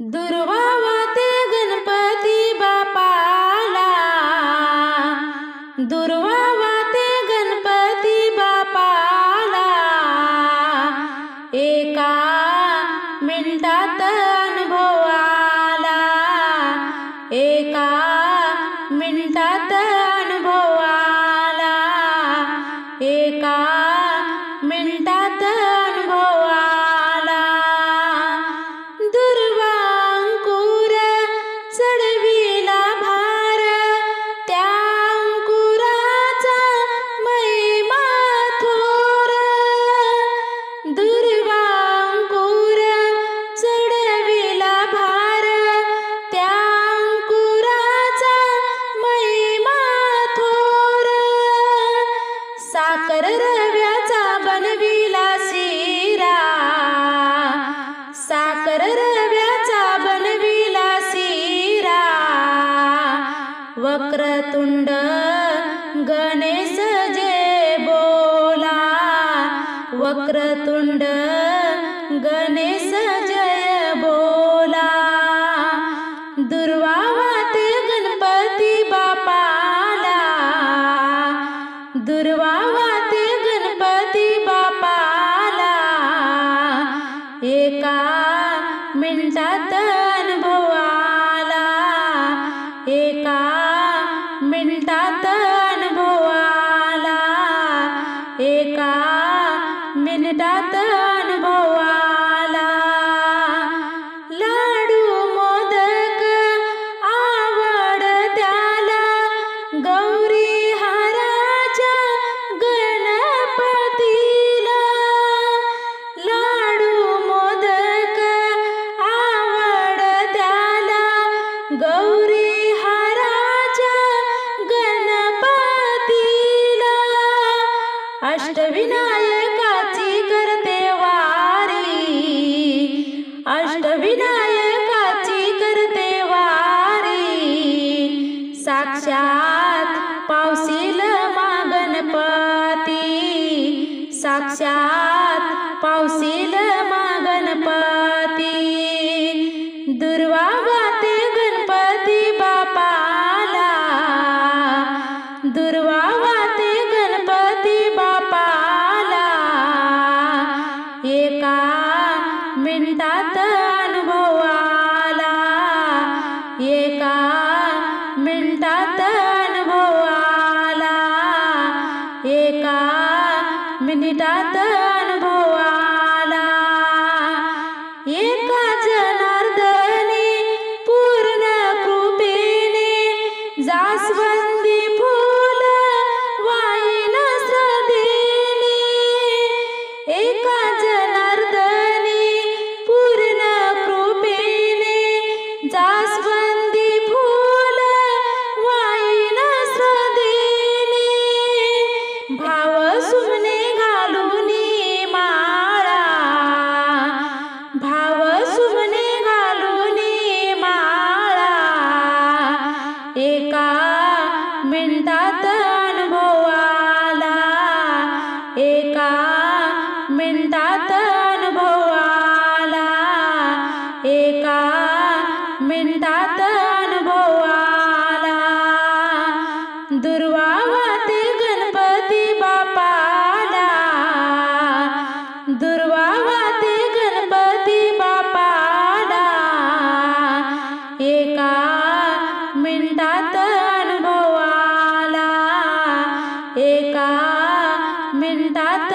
दुर्वावा ते गणपती बापाला, दुर्वावा ते गणपती बापाला, एका मिनिटात अनुभव आला, एका मिनिटात अनुभव आला, एका मिनिटात अनुभव आला। दुर्वांकुर चढविला भार, त्या अंकुराचा महिमा थोर। दुर्वांकुर चढविला भार, त्या अंकुराचा महिमा थोर। साखर रव्याचा बनविला शिरा, साखर रव्याचा बनविला शिरा। वक्रतुंड गणेश जय बोला, वक्रतुंड गणेश जय बोला। दुर्वावा ते गणपती बापाला, दुर्वावा ते गणपती बापाला, एका मिनिटात अनुभव आला, एका मिनिटात अनुभव आला, एका मिनिटात अनुभव आला। लाडू मोदक आवड त्याला, गौरी हाराच्या गणपतीला। लाडू मोदक आवड त्याला, गौरी हाराच्या गणपतीला। अष्टविनायकाची करते वारी, अष्टविनायकाची करते वारी। साक्षात पावसील मा गणपती, साक्षात पावसील मा गणपती। दुर्वावा ते गणपती बापाला, दुर्वावा ते गणपती बापाला, एका मिनिटात अनुभव आला, एका मिनिटात अनुभव आला, एका मिनिटात अनुभव आला। एका जनार्दनी पूर्ण कृपेने, जास्वंदी फूल वाईन श्रद्धेने। एका जनार्दनी पूर्ण कृपेने, जास्वंदी फूल वाईन श्रद्धेने। भाव सुमने घालूनी माळा, भाव सुमने घालूनी माळा, एका मिनिटात अनुभव आला, एका मिनिटात अनुभव आला, एका मिनिटात अनुभव आला। दुर्वावा ते गणपती बापाला, दुर्वावा ते गणपती बापाला, एका मिनिटात अनुभव आला, एका मिनिटात